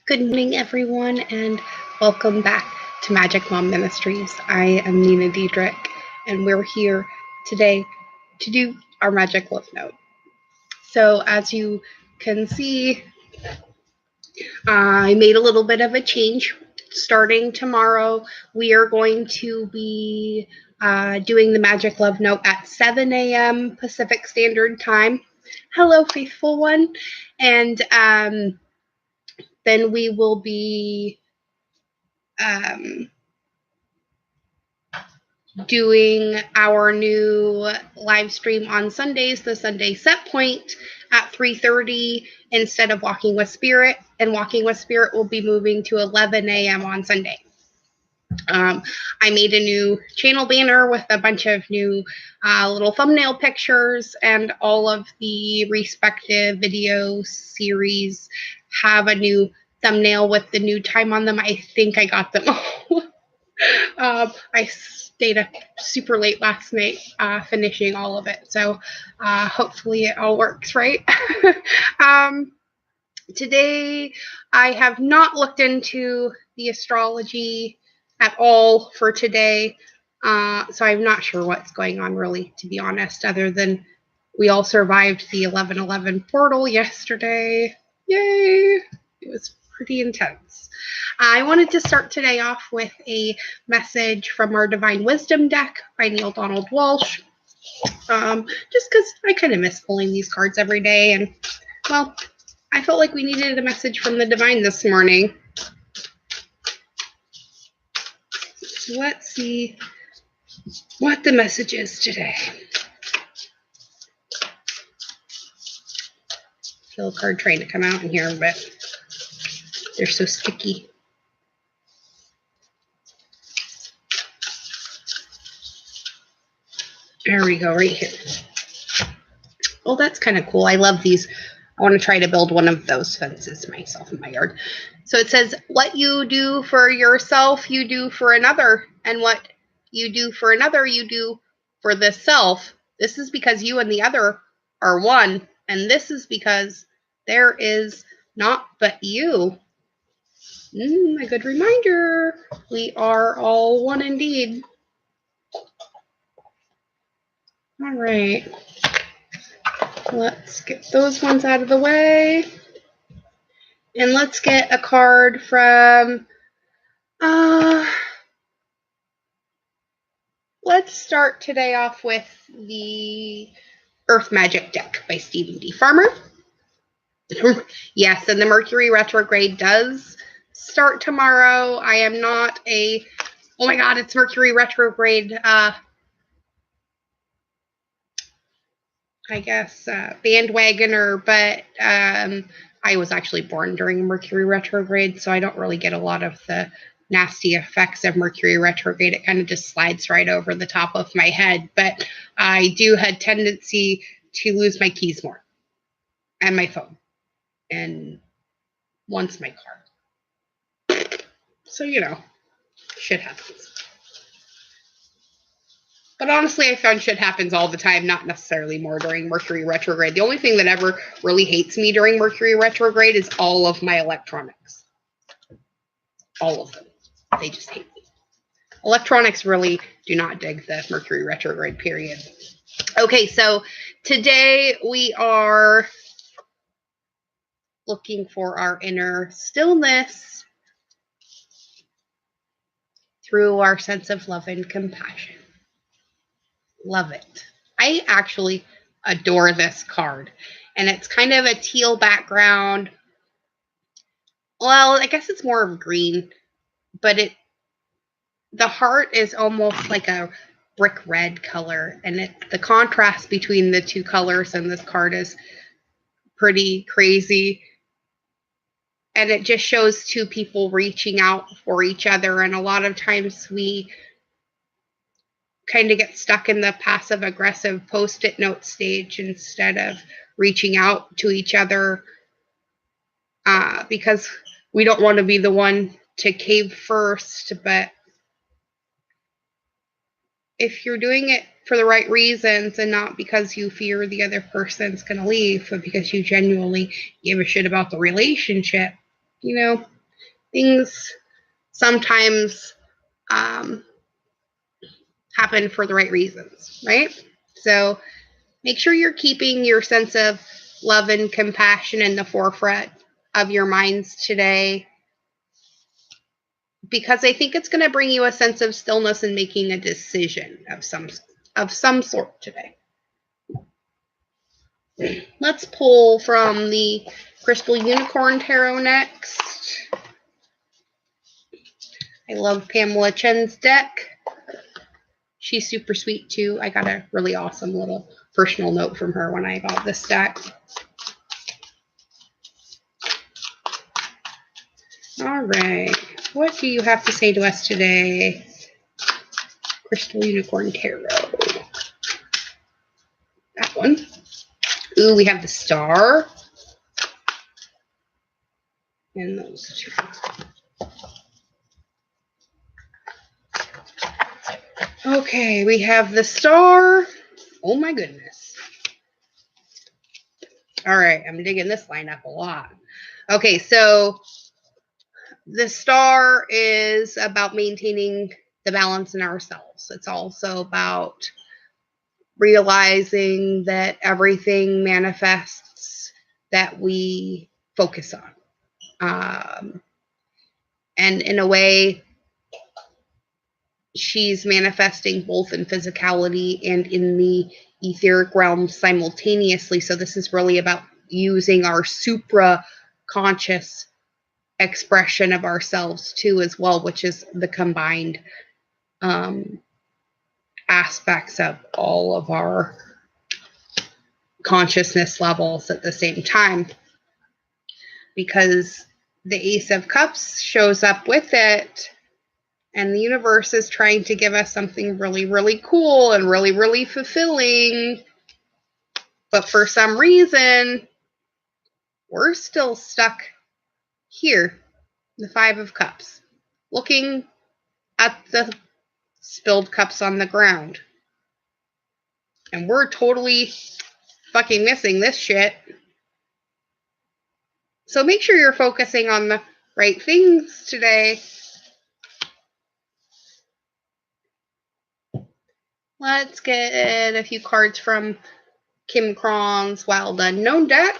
Good morning, everyone, and welcome back to Magic Mom Ministries. I am Nina Diedrich, and we're here today to do our Magic Love Note. So, as you can see, I made a little bit of a change. Starting tomorrow, we are going to be doing the Magic Love Note at 7 a.m. Pacific Standard Time. Hello, faithful one. And then we will be doing our new live stream on Sundays, the Sunday set point at 3:30 instead of Walking with Spirit. And Walking with Spirit will be moving to 11 a.m. on Sunday. I made a new channel banner with a bunch of new little thumbnail pictures, and all of the respective video series have a new thumbnail with the new time on them. I think I got them all. I stayed up super late last night finishing all of it, so hopefully it all works right. Today, I have not looked into the astrology at all for today, so I'm not sure what's going on really, to be honest, other than we all survived the 11/11 portal yesterday. Yay! It was pretty intense. I wanted to start today off with a message from our Divine Wisdom deck by Neil Donald Walsh, just because I kind of miss pulling these cards every day, and, well, I felt like we needed a message from the Divine this morning. So let's see what the message is today. I feel a card trying to come out in here, but they're so sticky. There we go, right here. Oh, that's kind of cool. I love these. I want to try to build one of those fences myself in my yard. So it says, what you do for yourself, you do for another. And what you do for another, you do for the self. This is because you and the other are one. And this is because there is not but you. A good reminder. We are all one indeed. All right. Let's get those ones out of the way. And let's get a card from, let's start today off with the Earth Magic deck by Stephen D. Farmer. Yes, and the Mercury retrograde does start tomorrow. I am not a, oh my God, it's Mercury retrograde, I guess, bandwagoner, but I was actually born during Mercury retrograde, so I don't really get a lot of the nasty effects of Mercury retrograde. It kind of just slides right over the top of my head, but I do have tendency to lose my keys more, and my phone, and once my car. So, you know, shit happens. But honestly, I found shit happens all the time, not necessarily more during Mercury retrograde. The only thing that ever really hates me during Mercury retrograde is all of my electronics. All of them. They just hate me. Electronics really do not dig the Mercury retrograde period. Okay, so today we are looking for our inner stillness through our sense of love and compassion. Love it. I actually adore this card. And it's kind of a teal background. Well, I guess it's more of green, but the heart is almost like a brick red color, and the contrast between the two colors in this card is pretty crazy. And it just shows two people reaching out for each other, and a lot of times we kind of get stuck in the passive aggressive post-it note stage instead of reaching out to each other because we don't want to be the one to cave first. But if you're doing it for the right reasons and not because you fear the other person's going to leave, but because you genuinely give a shit about the relationship, you know, things sometimes happen for the right reasons, right? So make sure you're keeping your sense of love and compassion in the forefront of your minds today, because I think it's going to bring you a sense of stillness and making a decision of some sort today. Let's pull from the Crystal Unicorn Tarot next. I love Pamela Chen's deck. She's super sweet too. I got a really awesome little personal note from her when I bought this deck. All right. What do you have to say to us today, Crystal Unicorn Tarot? That one. Ooh, we have the Star. And those two. Okay, we have the Star. Oh my goodness. All right, I'm digging this lineup a lot. Okay, so the Star is about maintaining the balance in ourselves. It's also about realizing that everything manifests that we focus on. And in a way, she's manifesting both in physicality and in the etheric realm simultaneously. So this is really about using our supra conscious expression of ourselves too as well, which is the combined aspects of all of our consciousness levels at the same time, because the Ace of Cups shows up with it, and the universe is trying to give us something really, really cool and really, really fulfilling. But for some reason, we're still stuck here, the Five of Cups, looking at the spilled cups on the ground. And we're totally fucking missing this shit. So make sure you're focusing on the right things today. Let's get a few cards from Kim Cron's Wild Unknown deck.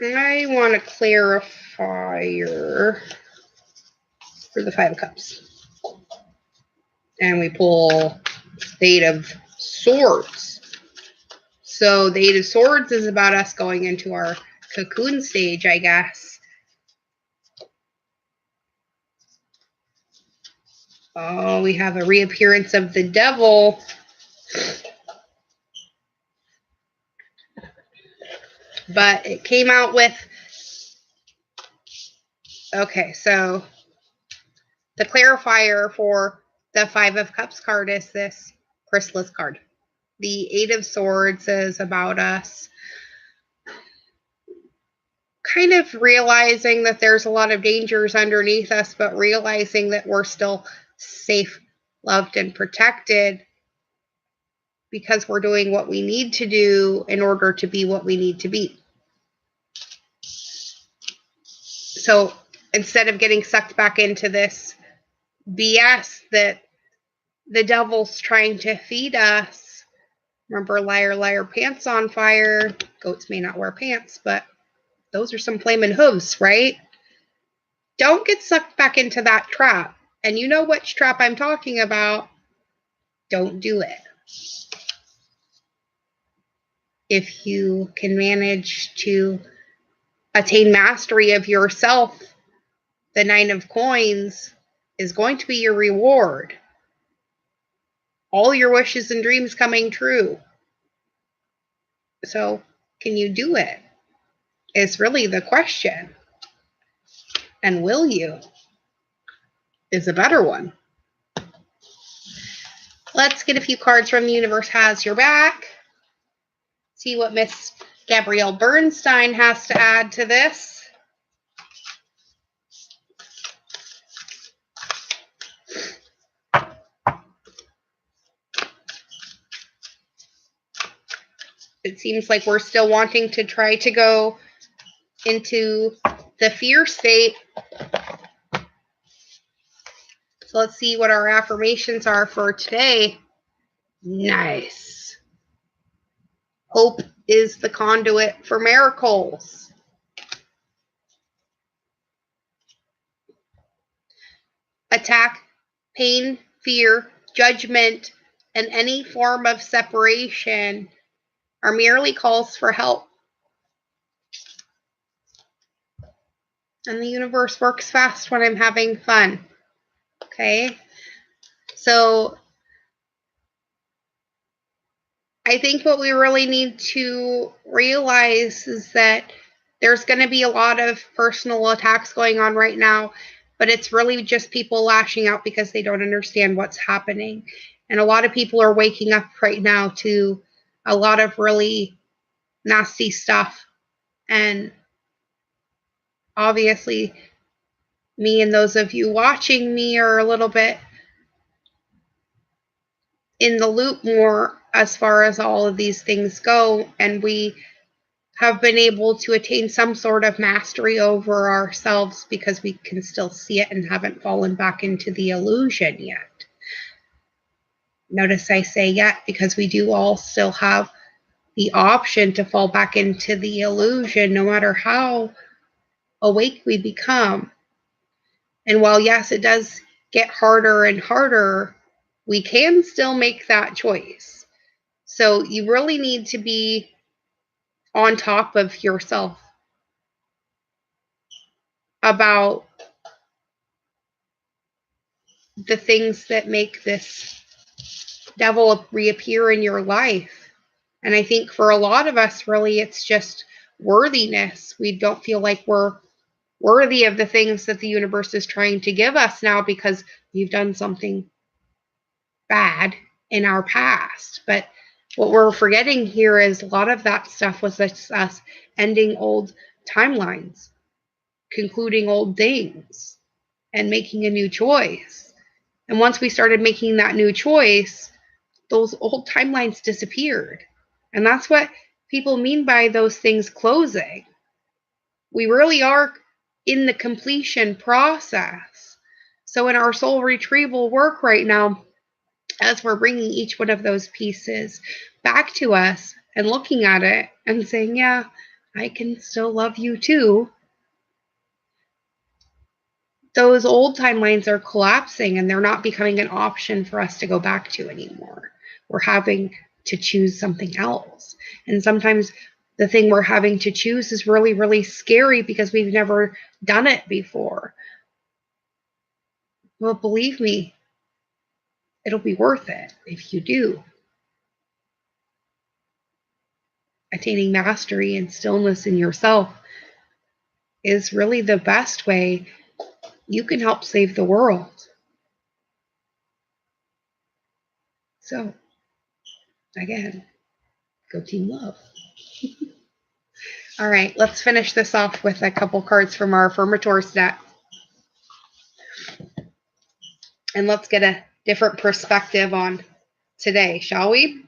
I want a clarifier for the Five of Cups. And we pull the Eight of Swords. So the Eight of Swords is about us going into our cocoon stage, I guess. Oh, we have a reappearance of the Devil. But it came out with... Okay, so the clarifier for the Five of Cups card is this chrysalis card. The Eight of Swords is about us kind of realizing that there's a lot of dangers underneath us, but realizing that we're still safe, loved, and protected because we're doing what we need to do in order to be what we need to be. So instead of getting sucked back into this BS that the devil's trying to feed us, remember, liar, liar, pants on fire. Goats may not wear pants, but those are some flaming hooves, right? Don't get sucked back into that trap. And you know which trap I'm talking about. Don't do it. If you can manage to attain mastery of yourself, the Nine of Coins is going to be your reward. All your wishes and dreams coming true. So, can you do it? Is really the question. And will you? Is a better one. Let's get a few cards from The Universe Has Your Back. See what Miss Gabrielle Bernstein has to add to this. It seems like we're still wanting to try to go into the fear state. So let's see what our affirmations are for today. Nice. Hope is the conduit for miracles. Attack, pain, fear, judgment, and any form of separation are merely calls for help. And the universe works fast when I'm having fun. Okay? So I think what we really need to realize is that there's going to be a lot of personal attacks going on right now, but it's really just people lashing out because they don't understand what's happening. And a lot of people are waking up right now to a lot of really nasty stuff. And obviously, me and those of you watching me are a little bit in the loop more as far as all of these things go. And we have been able to attain some sort of mastery over ourselves because we can still see it and haven't fallen back into the illusion yet. Notice I say yet because we do all still have the option to fall back into the illusion no matter how awake we become. And while, yes, it does get harder and harder, we can still make that choice. So you really need to be on top of yourself about the things that make this devil reappear in your life. And I think for a lot of us, really, it's just worthiness. We don't feel like we're worthy of the things that the universe is trying to give us now because we've done something bad in our past. But what we're forgetting here is a lot of that stuff was just us ending old timelines, concluding old things, and making a new choice. And once we started making that new choice, those old timelines disappeared. And that's what people mean by those things closing. We really are in the completion process. So in our soul retrieval work right now, as we're bringing each one of those pieces back to us and looking at it and saying, yeah, I can still love you too, those old timelines are collapsing and they're not becoming an option for us to go back to anymore. We're having to choose something else. And sometimes the thing we're having to choose is really, really scary because we've never done it before. Well, believe me, it'll be worth it if you do. Attaining mastery and stillness in yourself is really the best way you can help save the world. So, again, go Team Love. All right, let's finish this off with a couple cards from our affirmators deck. And let's get a different perspective on today, shall we?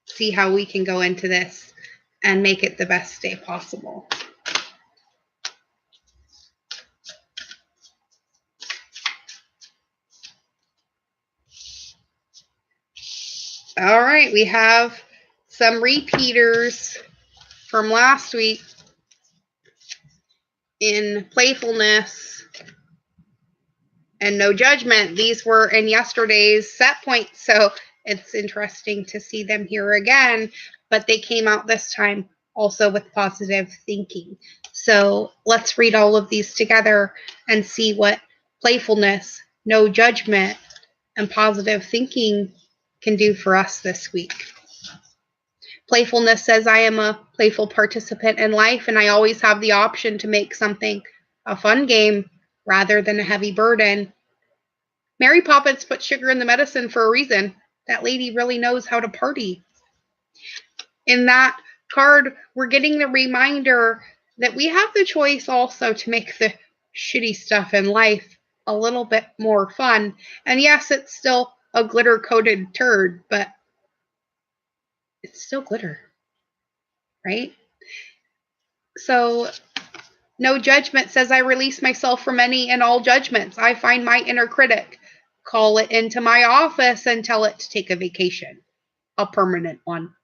See how we can go into this and make it the best day possible. All right, we have some repeaters from last week in playfulness and no judgment. These were in yesterday's set point, so it's interesting to see them here again, but they came out this time also with positive thinking. So let's read all of these together and see what playfulness, no judgment, and positive thinking can do for us this week. Playfulness says, I am a playful participant in life, and I always have the option to make something a fun game rather than a heavy burden. Mary Poppins put sugar in the medicine for a reason. That lady really knows how to party. In that card, we're getting the reminder that we have the choice also to make the shitty stuff in life a little bit more fun. And yes, it's still a glitter-coated turd, but it's still glitter, right? So no judgment says I release myself from any and all judgments. I find my inner critic, call it into my office, and tell it to take a vacation, a permanent one.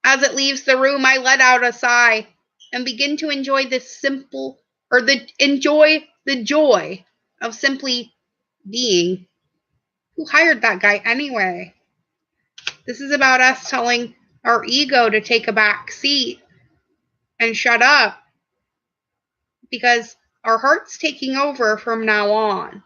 As it leaves the room, I let out a sigh and begin to enjoy the joy of simply being. Who hired that guy anyway? This is about us telling our ego to take a back seat and shut up, because our heart's taking over from now on.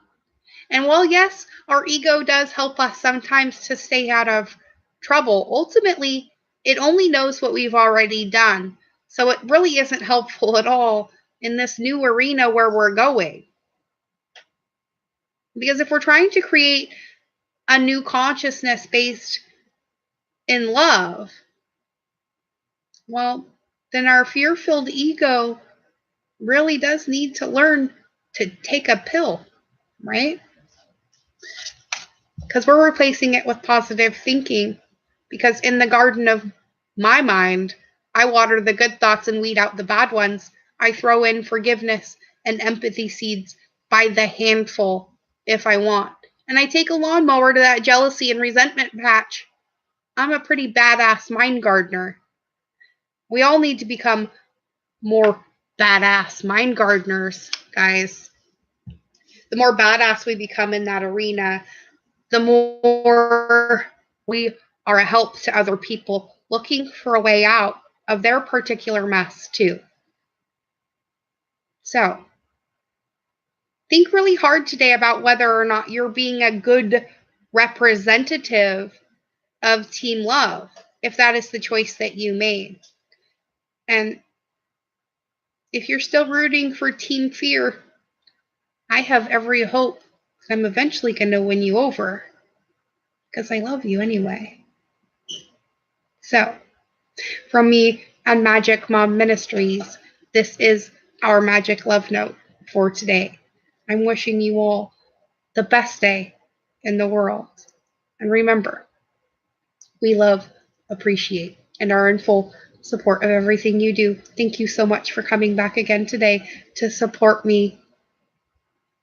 And while, yes, our ego does help us sometimes to stay out of trouble, ultimately, it only knows what we've already done. So it really isn't helpful at all in this new arena where we're going. Because if we're trying to create a new consciousness based in love, well, then our fear filled ego really does need to learn to take a pill, right? Because we're replacing it with positive thinking. Because in the garden of my mind, I water the good thoughts and weed out the bad ones. I throw in forgiveness and empathy seeds by the handful if I want. And I take a lawnmower to that jealousy and resentment patch. I'm a pretty badass mind gardener. We all need to become more badass mind gardeners, guys. The more badass we become in that arena, the more we are a help to other people looking for a way out of their particular mess, too. So, think really hard today about whether or not you're being a good representative of Team Love, if that is the choice that you made. And if you're still rooting for Team Fear, I have every hope I'm eventually going to win you over, because I love you anyway. So, from me and Magic Mom Ministries, this is our Magic Love Note for today. I'm wishing you all the best day in the world. And remember, we love, appreciate, and are in full support of everything you do. Thank you so much for coming back again today to support me.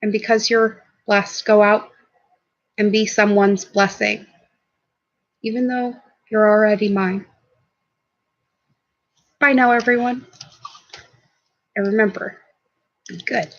And because you're blessed, go out and be someone's blessing, even though you're already mine. Bye now, everyone. And remember, be good.